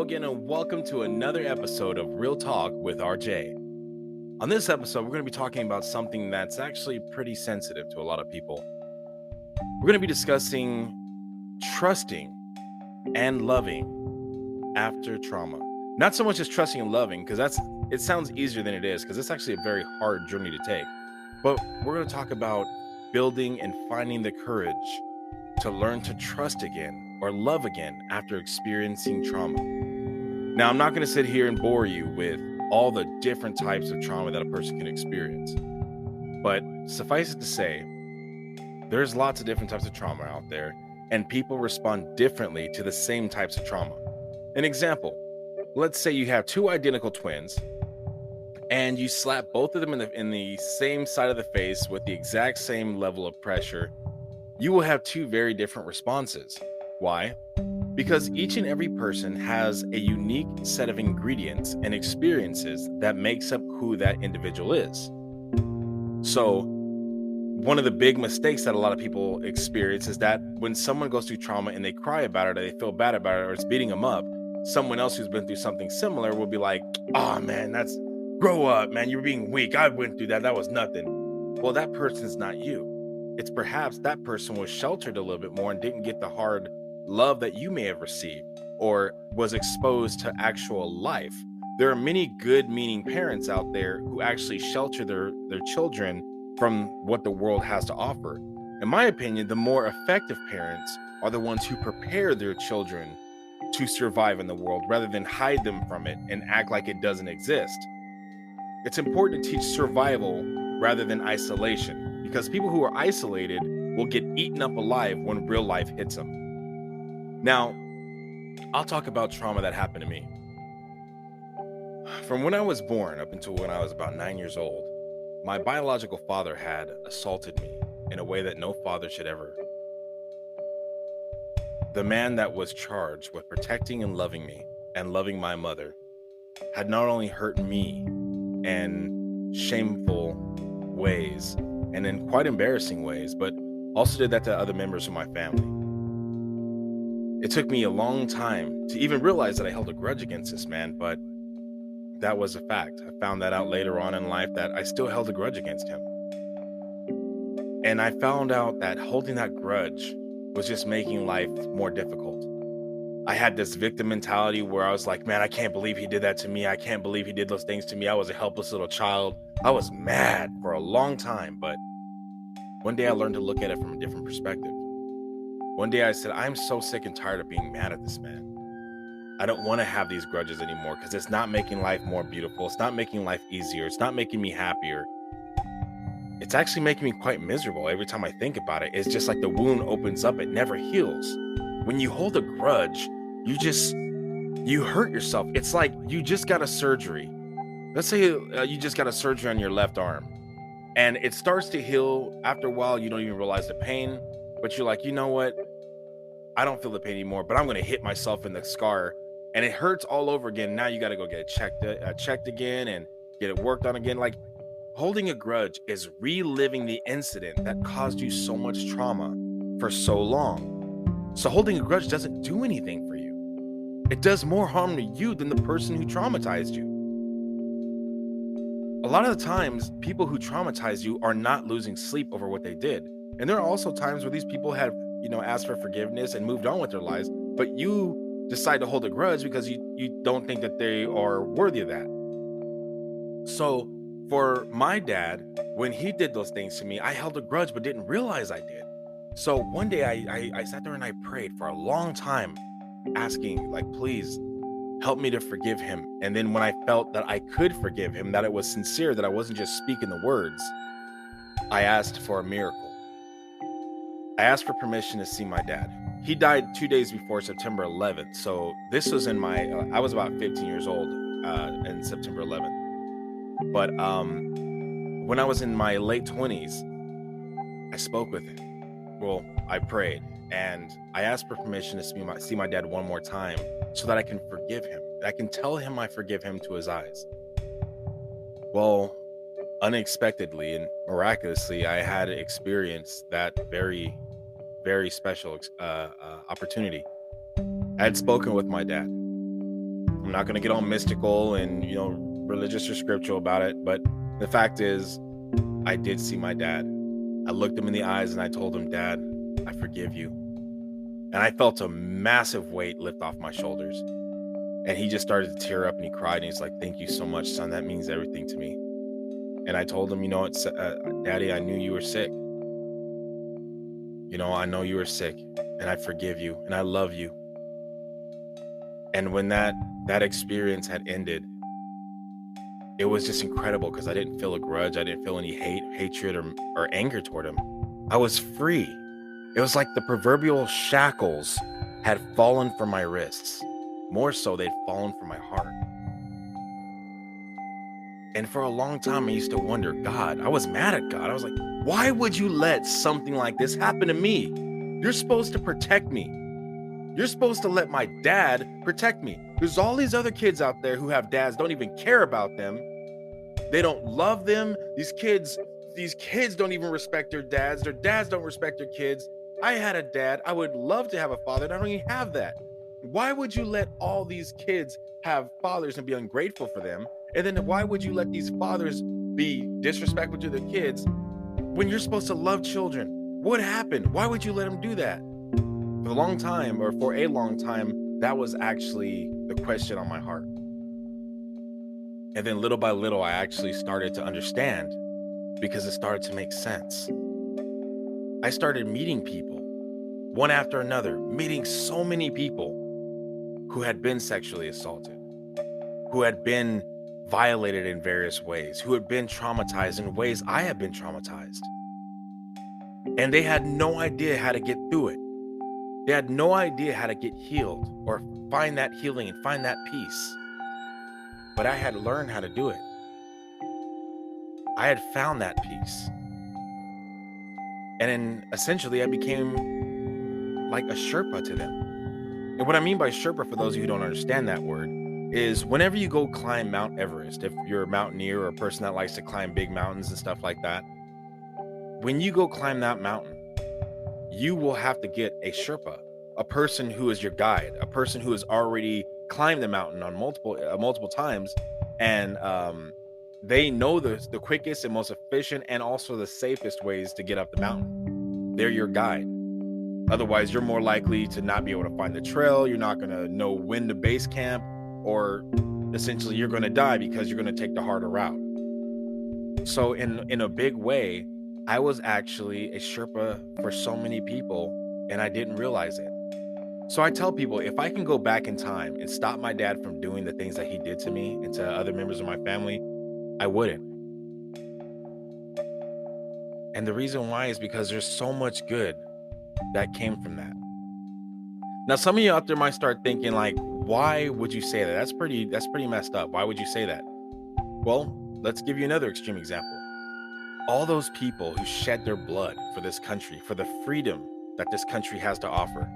again, and welcome to another episode of Real Talk with RJ. On this episode, we're going to be talking about something that's actually pretty sensitive to a lot of people. We're going to be discussing trusting and loving after trauma. Not so much as trusting and loving, because it sounds easier than it is, because it's actually a very hard journey to take. But we're going to talk about building and finding the courage to learn to trust again or love again after experiencing trauma. Now, I'm not going to sit here and bore you with all the different types of trauma that a person can experience. But suffice it to say, there's lots of different types of trauma out there, and people respond differently to the same types of trauma. An example, let's say you have two identical twins, and you slap both of them in the same side of the face with the exact same level of pressure. You will have two very different responses. Why? Because each and every person has a unique set of ingredients and experiences that makes up who that individual is. So, one of the big mistakes that a lot of people experience is that when someone goes through trauma and they cry about it, or they feel bad about it, or it's beating them up, someone else who's been through something similar will be like, "Oh man, grow up, man. You're being weak. I went through that. That was nothing." Well, that person's not you. It's perhaps that person was sheltered a little bit more and didn't get the hard love that you may have received, or was exposed to actual life. There are many good meaning parents out there who actually shelter their children from what the world has to offer. In my opinion, the more effective parents are the ones who prepare their children to survive in the world rather than hide them from it and act like it doesn't exist. It's important to teach survival rather than isolation, because people who are isolated will get eaten up alive when real life hits them. Now, I'll talk about trauma that happened to me. From when I was born up until when I was about 9 years old, my biological father had assaulted me in a way that no father should ever. The man that was charged with protecting and loving me and loving my mother had not only hurt me in shameful ways and in quite embarrassing ways, but also did that to other members of my family. It took me a long time to even realize that I held a grudge against this man, but that was a fact. I found that out later on in life, that I still held a grudge against him. And I found out that holding that grudge was just making life more difficult. I had this victim mentality where I was like, man, I can't believe he did that to me. I can't believe he did those things to me. I was a helpless little child. I was mad for a long time, but one day I learned to look at it from a different perspective. One day I said, I'm so sick and tired of being mad at this man. I don't want to have these grudges anymore, because it's not making life more beautiful. It's not making life easier. It's not making me happier. It's actually making me quite miserable every time I think about it. It's just like the wound opens up. It never heals. When you hold a grudge, you hurt yourself. It's like you just got a surgery. Let's say you just got a surgery on your left arm, and it starts to heal. After a while, you don't even realize the pain, but you're like, you know what? I don't feel the pain anymore, but I'm going to hit myself in the scar, and it hurts all over again. Now you got to go get it checked again and get it worked on again. Like, holding a grudge is reliving the incident that caused you so much trauma for so long. So holding a grudge doesn't do anything for you. It does more harm to you than the person who traumatized you. A lot of the times, people who traumatize you are not losing sleep over what they did. And there are also times where these people have, asked for forgiveness and moved on with their lives, but you decide to hold a grudge because you don't think that they are worthy of that. So for my dad, when he did those things to me, I held a grudge but didn't realize I did. So one day I sat there and I prayed for a long time, asking, like, please help me to forgive him. And then when I felt that I could forgive him, that it was sincere, that I wasn't just speaking the words, I asked for a miracle. I asked for permission to see my dad. He died 2 days before September 11th. So this was I was about 15 years old in September 11th. But when I was in my late 20s, I spoke with him. Well, I prayed, and I asked for permission to see my dad one more time so that I can forgive him. I can tell him I forgive him to his eyes. Well, unexpectedly and miraculously, I had experienced that very, very special opportunity. I had spoken with my dad. I'm not going to get all mystical and, religious or scriptural about it. But the fact is, I did see my dad. I looked him in the eyes and I told him, Dad, I forgive you. And I felt a massive weight lift off my shoulders. And he just started to tear up and he cried. And he's like, thank you so much, son. That means everything to me. And I told him, Daddy, I knew you were sick. I know you were sick and I forgive you and I love you. And when that experience had ended, it was just incredible because I didn't feel a grudge. I didn't feel any hatred or anger toward him. I was free. It was like the proverbial shackles had fallen from my wrists. More so, they'd fallen from my heart. And for a long time, I used to wonder, God, I was mad at God. I was like, why would you let something like this happen to me? You're supposed to protect me. You're supposed to let my dad protect me. There's all these other kids out there who have dads, don't even care about them. They don't love them. These kids don't even respect their dads. Their dads don't respect their kids. I had a dad. I would love to have a father, and I don't even have that. Why would you let all these kids have fathers and be ungrateful for them? And then why would you let these fathers be disrespectful to their kids when you're supposed to love children? What happened? Why would you let them do that? For a long time, that was actually the question on my heart. And then little by little, I actually started to understand because it started to make sense. I started meeting people, one after another, meeting so many people who had been sexually assaulted, who had been violated in various ways, who had been traumatized in ways I had been traumatized. And they had no idea how to get through it. They had no idea how to get healed or find that healing and find that peace. But I had learned how to do it. I had found that peace. And then essentially I became like a Sherpa to them. And what I mean by Sherpa, for those of you who don't understand that word, is whenever you go climb Mount Everest, if you're a mountaineer or a person that likes to climb big mountains and stuff like that, when you go climb that mountain, you will have to get a Sherpa, a person who is your guide, a person who has already climbed the mountain on multiple times, and they know the quickest and most efficient and also the safest ways to get up the mountain. They're your guide. Otherwise, you're more likely to not be able to find the trail. You're not going to know when to base camp, or essentially you're going to die because you're going to take the harder route. So in a big way, I was actually a Sherpa for so many people, and I didn't realize it. So I tell people, if I can go back in time and stop my dad from doing the things that he did to me and to other members of my family, I wouldn't. And the reason why is because there's so much good that came from that. Now, some of you out there might start thinking like, why would you say that? That's pretty messed up. Why would you say that? Well, let's give you another extreme example. All those people who shed their blood for this country, for the freedom that this country has to offer.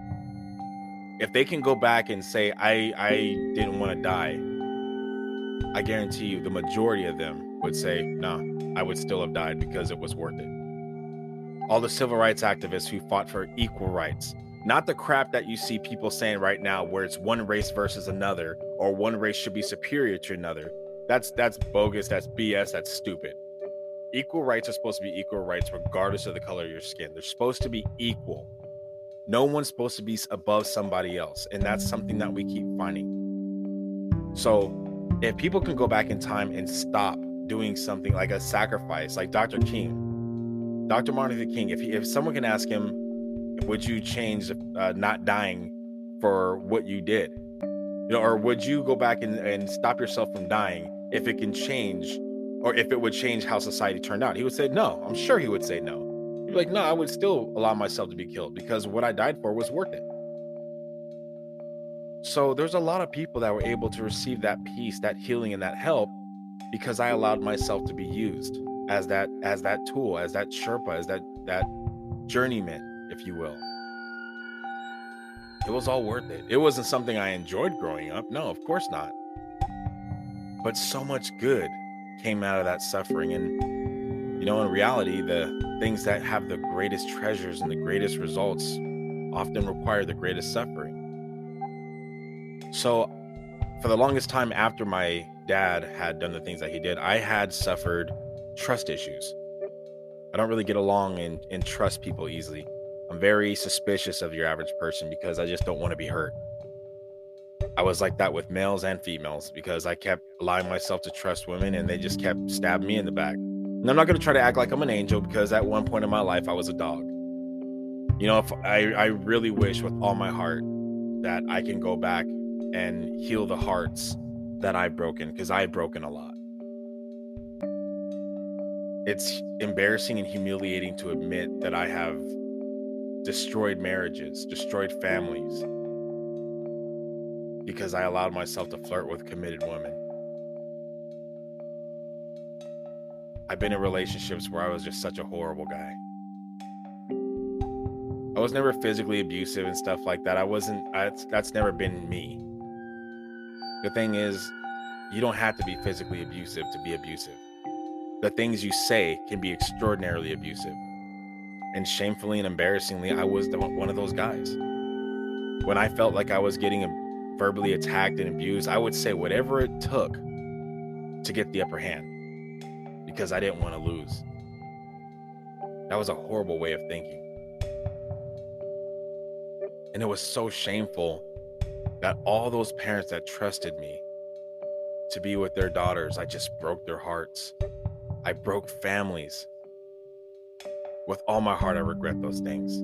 If they can go back and say, I didn't want to die, I guarantee you the majority of them would say, no, I would still have died because it was worth it. All the civil rights activists who fought for equal rights, not the crap that you see people saying right now where it's one race versus another, or one race should be superior to another. That's bogus, that's BS, that's stupid. Equal rights are supposed to be equal rights regardless of the color of your skin. They're supposed to be equal. No one's supposed to be above somebody else. And that's something that we keep finding. So if people can go back in time and stop doing something like a sacrifice, like Dr. Martin Luther King, if someone can ask him, would you change not dying for what you did? Or would you go back and stop yourself from dying if it can change, or if it would change how society turned out? He would say no. I'm sure he would say no. He'd be like, no, I would still allow myself to be killed because what I died for was worth it. So there's a lot of people that were able to receive that peace, that healing, and that help because I allowed myself to be used as that tool, as that Sherpa, as that journeyman, if you will. It was all worth it. It wasn't something I enjoyed growing up. No, of course not. But so much good came out of that suffering. And, in reality, the things that have the greatest treasures and the greatest results often require the greatest suffering. So for the longest time after my dad had done the things that he did, I had suffered trust issues. I don't really get along and trust people easily. I'm very suspicious of your average person because I just don't want to be hurt. I was like that with males and females because I kept allowing myself to trust women and they just kept stabbing me in the back. And I'm not going to try to act like I'm an angel because at one point in my life, I was a dog. If I really wish with all my heart that I can go back and heal the hearts that I've broken, because I've broken a lot. It's embarrassing and humiliating to admit that I have destroyed marriages, destroyed families, because I allowed myself to flirt with committed women. I've been in relationships where I was just such a horrible guy. I was never physically abusive and stuff like that. That's never been me. The thing is, you don't have to be physically abusive to be abusive. The things you say can be extraordinarily abusive. And shamefully and embarrassingly, I was one of those guys. When I felt like I was getting verbally attacked and abused, I would say whatever it took to get the upper hand because I didn't want to lose. That was a horrible way of thinking. And it was so shameful that all those parents that trusted me to be with their daughters, I just broke their hearts. I broke families. With all my heart, I regret those things.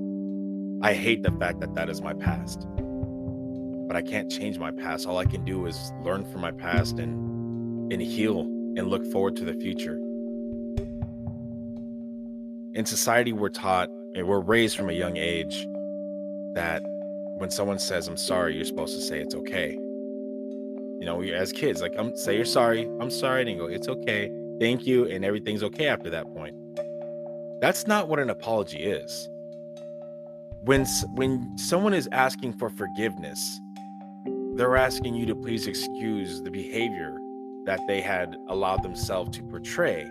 I hate the fact that that is my past. But I can't change my past. All I can do is learn from my past and heal and look forward to the future. In society, we're taught and we're raised from a young age that when someone says, "I'm sorry," you're supposed to say, "It's okay." As kids, say you're sorry, "I'm sorry," and you go, "It's okay, thank you," and everything's okay after that point. That's not what an apology is. When someone is asking for forgiveness, they're asking you to please excuse the behavior that they had allowed themselves to portray.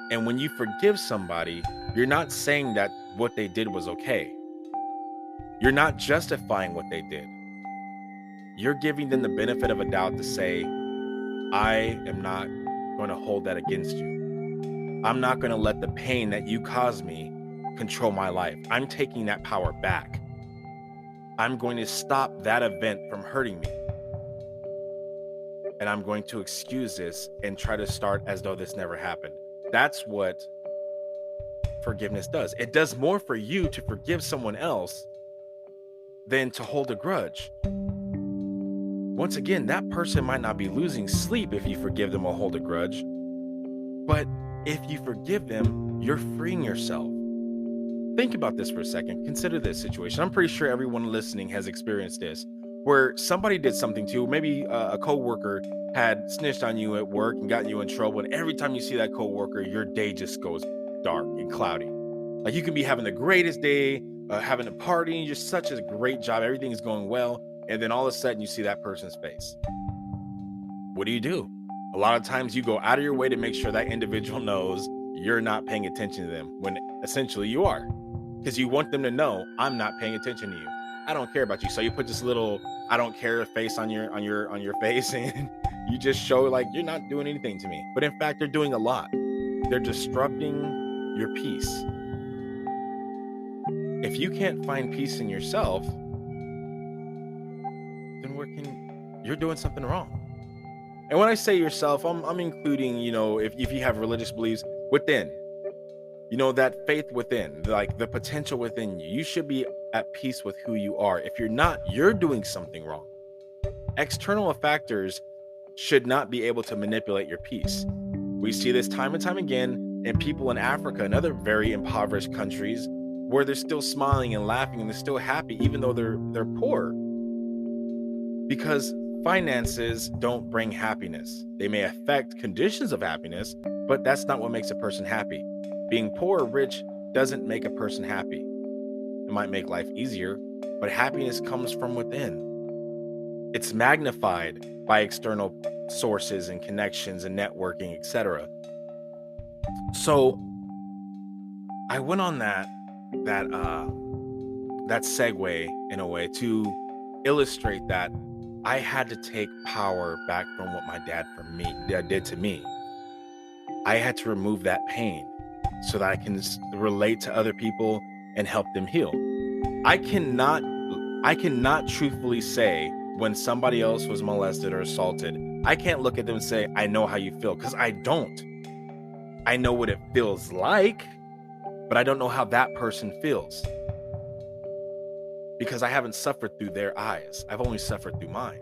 And when you forgive somebody, you're not saying that what they did was okay. You're not justifying what they did. You're giving them the benefit of a doubt to say, "I am not going to hold that against you. I'm not going to let the pain that you caused me control my life. I'm taking that power back. I'm going to stop that event from hurting me. And I'm going to excuse this and try to start as though this never happened." That's what forgiveness does. It does more for you to forgive someone else than to hold a grudge. Once again, that person might not be losing sleep if you forgive them or hold a grudge. But if you forgive them, you're freeing yourself. Think about this for a second. Consider this situation. I'm pretty sure everyone listening has experienced this, where somebody did something to you. Maybe a coworker had snitched on you at work and gotten you in trouble. And every time you see that coworker, your day just goes dark and cloudy. Like you can be having the greatest day, having a party, just such a great job. Everything is going well. And then all of a sudden you see that person's face. What do? A lot of times you go out of your way to make sure that individual knows you're not paying attention to them when essentially you are, because you want them to know, "I'm not paying attention to you. I don't care about you." So you put this little "I don't care" face on your face, and you just show like you're not doing anything to me. But in fact, they're doing a lot. They're disrupting your peace. If you can't find peace in yourself, then you're doing something wrong. And when I say yourself, I'm including, if you have religious beliefs within, that faith within, like the potential within you. You should be at peace with who you are. If you're not, you're doing something wrong. External factors should not be able to manipulate your peace. We see this time and time again in people in Africa and other very impoverished countries where they're still smiling and laughing and they're still happy even though they're poor. Because finances don't bring happiness. They may affect conditions of happiness, but that's not what makes a person happy. Being poor or rich doesn't make a person happy. It might make life easier, but happiness comes from within. It's magnified by external sources and connections and networking, etc. So I went on that segue in a way to illustrate that I had to take power back from what my dad did to me. I had to remove that pain so that I can relate to other people and help them heal. I cannot I cannot truthfully say when somebody else was molested or assaulted, I can't look at them and say, I know how you feel, because I don't. I know what it feels like, but I don't know how that person feels. Because I haven't suffered through their eyes. I've only suffered through mine.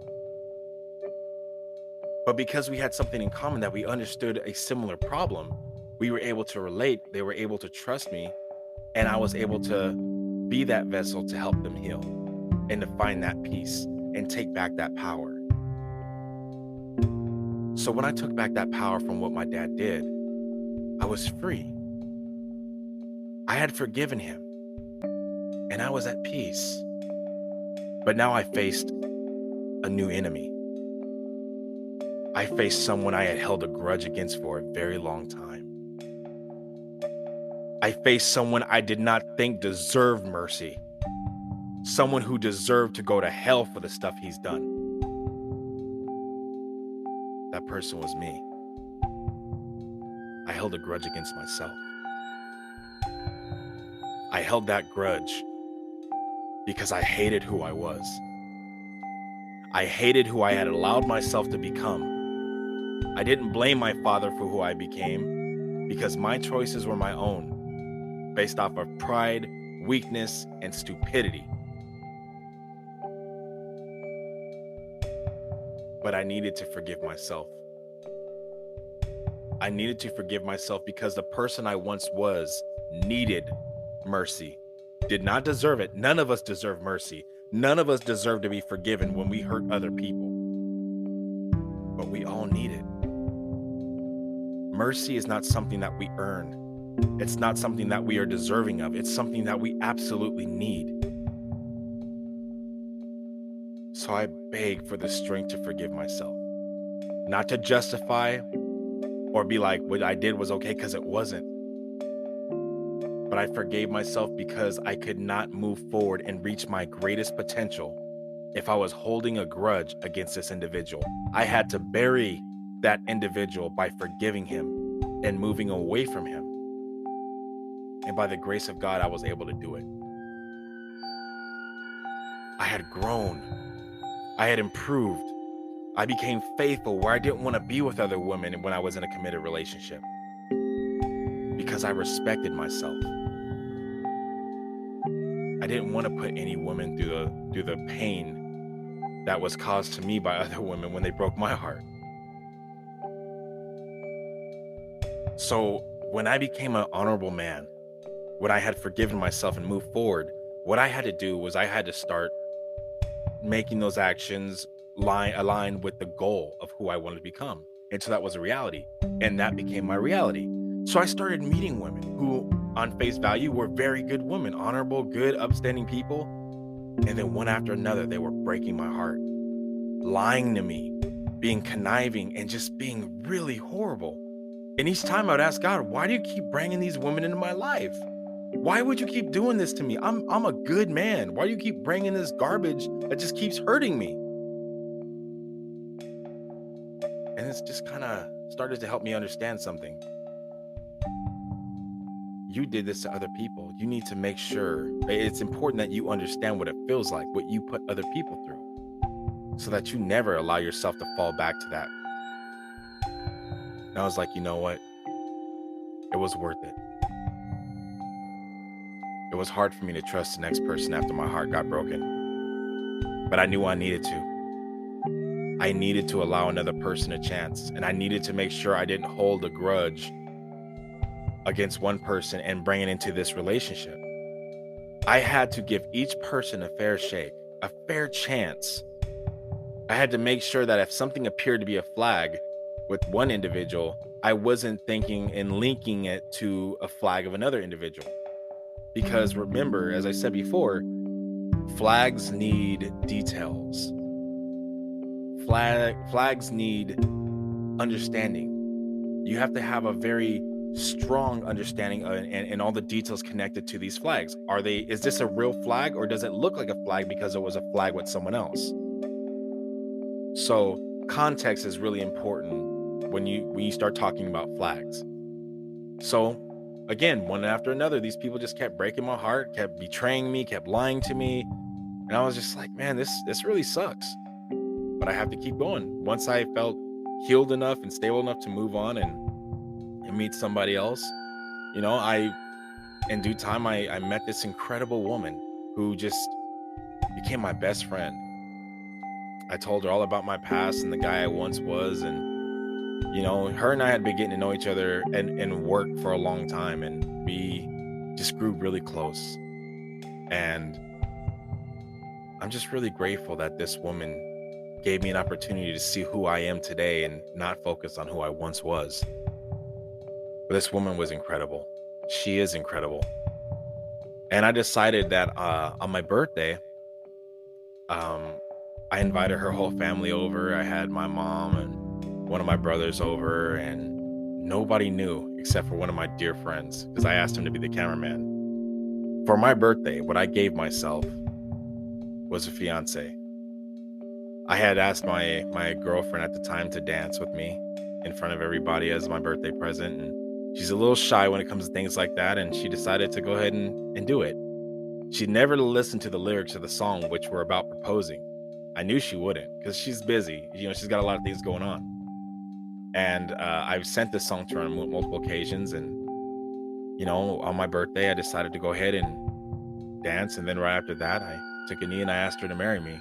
But because we had something in common, that we understood a similar problem, we were able to relate, they were able to trust me, and I was able to be that vessel to help them heal and to find that peace and take back that power. So when I took back that power from what my dad did, I was free. I had forgiven him and I was at peace. But now I faced a new enemy. I faced someone I had held a grudge against for a very long time. I faced someone I did not think deserved mercy. Someone who deserved to go to hell for the stuff he's done. That person was me. I held a grudge against myself. I held that grudge because I hated who I was. I hated who I had allowed myself to become. I didn't blame my father for who I became because my choices were my own, based off of pride, weakness, and stupidity. But I needed to forgive myself. I needed to forgive myself because the person I once was needed mercy, did not deserve it. None of us deserve mercy. None of us deserve to be forgiven when we hurt other people. But we all need it. Mercy is not something that we earn. It's not something that we are deserving of. It's something that we absolutely need. So I beg for the strength to forgive myself. Not to justify or be like, what I did was okay, because it wasn't. But I forgave myself because I could not move forward and reach my greatest potential if I was holding a grudge against this individual. I had to bury that individual by forgiving him and moving away from him. And by the grace of God, I was able to do it. I had grown. I had improved. I became faithful where I didn't want to be with other women when I was in a committed relationship, because I respected myself. I didn't want to put any woman through the pain that was caused to me by other women when they broke my heart. So when I became an honorable man, when I had forgiven myself and moved forward, what I had to do was I had to start making those actions align with the goal of who I wanted to become. And so that was a reality. And that became my reality. So I started meeting women who on face value were very good women, honorable, good, upstanding people. And then one after another, they were breaking my heart, lying to me, being conniving, and just being really horrible. And each time I would ask God, why do you keep bringing these women into my life? Why would you keep doing this to me? I'm a good man. Why do you keep bringing this garbage that just keeps hurting me? And it's just kind of started to help me understand something. You did this to other people. You need to make sure it's important that you understand what it feels like, what you put other people through, so that you never allow yourself to fall back to that. And I was like, you know what? It was worth it. It was hard for me to trust the next person after my heart got broken. But I knew I needed to. I needed to allow another person a chance. And I needed to make sure I didn't hold a grudge against one person and bring it into this relationship. I had to give each person a fair shake, a fair chance. I had to make sure that if something appeared to be a flag with one individual, I wasn't thinking and linking it to a flag of another individual. Because remember, as I said before, flags need details. Flags need understanding. You have to have a very strong understanding and all the details connected to these flags. Is this a real flag, or does it look like a flag because it was a flag with someone else? So context is really important when you start talking about flags. So again, one after another, these people just kept breaking my heart, kept betraying me, kept lying to me. And I was just like, man, this really sucks. But I have to keep going. Once I felt healed enough and stable enough to move on and meet somebody else, I in due time I met this incredible woman who just became my best friend. I told her all about my past and the guy I once was, and her and I had been getting to know each other and work for a long time, and we just grew really close. And I'm just really grateful that this woman gave me an opportunity to see who I am today and not focus on who I once was. But this woman was incredible. She is incredible. And I decided that on my birthday, I invited her whole family over. I had my mom and one of my brothers over, and nobody knew except for one of my dear friends, because I asked him to be the cameraman. For my birthday, what I gave myself was a fiance. I had asked my girlfriend at the time to dance with me in front of everybody as my birthday present, and she's a little shy when it comes to things like that, and she decided to go ahead and do it. She never listened to the lyrics of the song, which were about proposing. I knew she wouldn't, because she's busy. She's got a lot of things going on. And I've sent this song to her on multiple occasions. And, on my birthday, I decided to go ahead and dance. And then right after that, I took a knee and I asked her to marry me.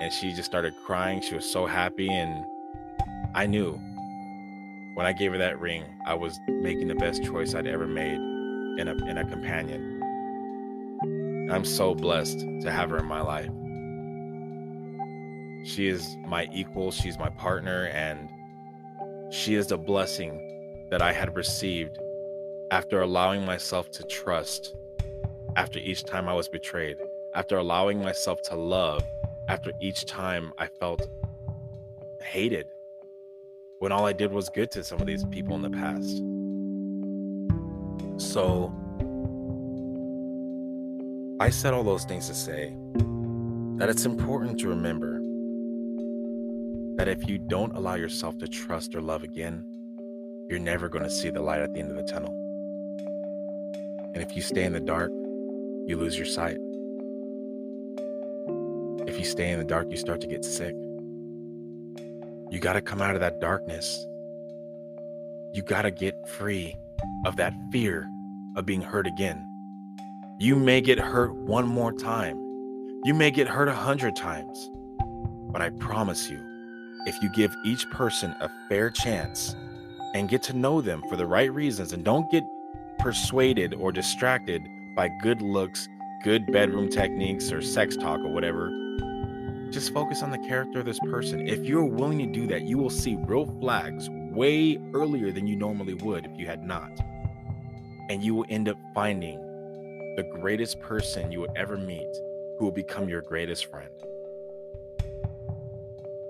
And she just started crying. She was so happy. And I knew when I gave her that ring, I was making the best choice I'd ever made in a companion. I'm so blessed to have her in my life. She is my equal, she's my partner, and she is the blessing that I had received after allowing myself to trust after each time I was betrayed, after allowing myself to love after each time I felt hated, when all I did was good to some of these people in the past. So I said all those things to say that it's important to remember that if you don't allow yourself to trust or love again, you're never going to see the light at the end of the tunnel. And if you stay in the dark, you lose your sight. If you stay in the dark, you start to get sick. You got to come out of that darkness. You got to get free of that fear of being hurt again. You may get hurt one more time. You may get hurt 100 times. But I promise you, if you give each person a fair chance and get to know them for the right reasons, and don't get persuaded or distracted by good looks, good bedroom techniques, or sex talk or whatever, just focus on the character of this person. If you're willing to do that, you will see real flags way earlier than you normally would if you had not. And you will end up finding the greatest person you will ever meet, who will become your greatest friend.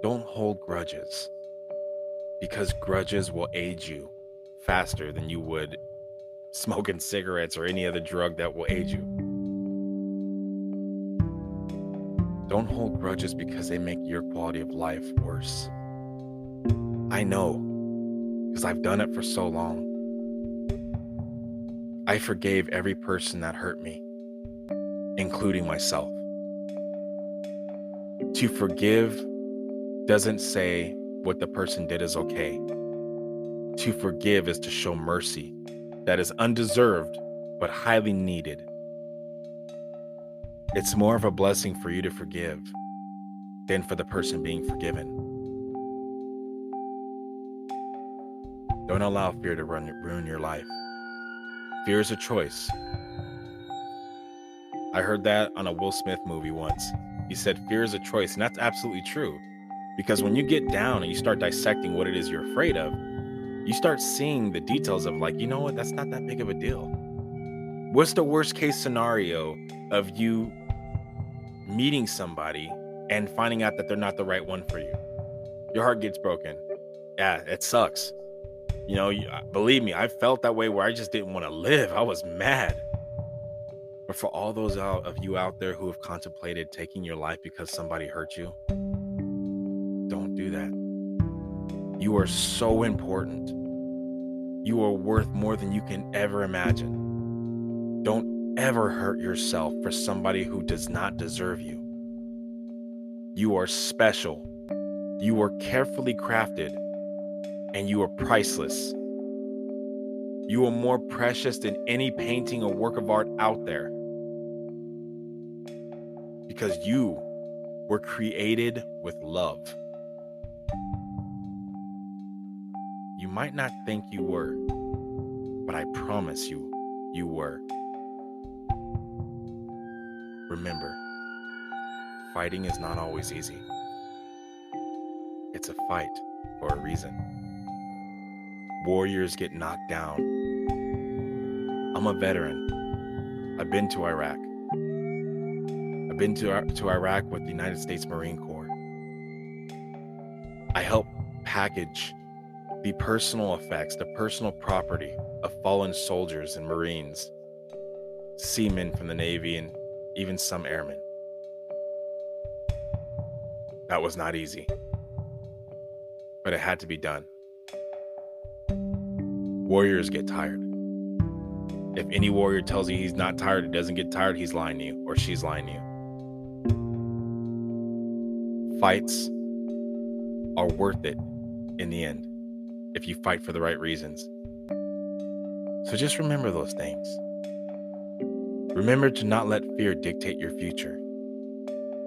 Don't hold grudges, because grudges will age you faster than you would smoking cigarettes or any other drug that will age you. Don't hold grudges because they make your quality of life worse. I know, because I've done it for so long. I forgave every person that hurt me, including myself. To forgive doesn't say what the person did is okay. To forgive is to show mercy that is undeserved but highly needed. It's more of a blessing for you to forgive than for the person being forgiven. Don't allow fear to ruin your life. Fear is a choice. I heard that on a Will Smith movie once. He said fear is a choice, and that's absolutely true. Because when you get down and you start dissecting what it is you're afraid of, you start seeing the details of, like, you know what, that's not that big of a deal. What's the worst case scenario of you meeting somebody and finding out that they're not the right one for you? Your heart gets broken. Yeah, it sucks. Believe me, I felt that way where I just didn't want to live. I was mad. But for all those of you out there who have contemplated taking your life because somebody hurt you, Don't do that. You are so important. You are worth more than you can ever imagine. Don't ever hurt yourself for somebody who does not deserve you. You are special. You are carefully crafted, and you are priceless. You are more precious than any painting or work of art out there, because you were created with love. You might not think you were, but I promise you, you were. Remember, fighting is not always easy. It's a fight for a reason. Warriors get knocked down. I'm a veteran. I've been to Iraq. I've been to Iraq with the United States Marine Corps. I help package the personal effects, the personal property of fallen soldiers and Marines, seamen from the Navy, and even some airmen. That was not easy, but it had to be done. Warriors get tired. If any warrior tells you he's not tired, he doesn't get tired, he's lying to you, or she's lying to you. Fights are worth it in the end, if you fight for the right reasons. So just remember those things. Remember to not let fear dictate your future.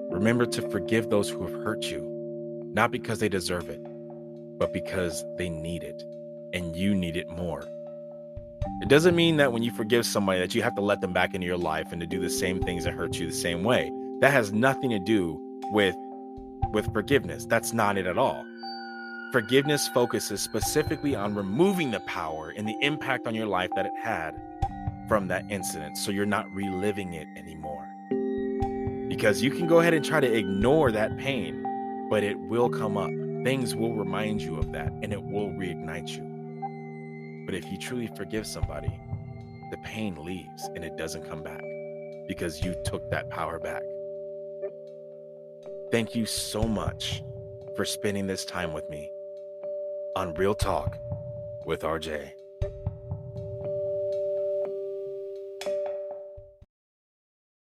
Remember to forgive those who have hurt you, not because they deserve it, but because they need it, and you need it more. It doesn't mean that when you forgive somebody that you have to let them back into your life and to do the same things that hurt you the same way. That has nothing to do with forgiveness. That's not it at all. Forgiveness focuses specifically on removing the power and the impact on your life that it had from that incident, so you're not reliving it anymore. Because you can go ahead and try to ignore that pain, but it will come up. Things will remind you of that, and it will reignite you. But if you truly forgive somebody, the pain leaves and it doesn't come back because you took that power back. Thank you so much for spending this time with me on Real Talk with RJ.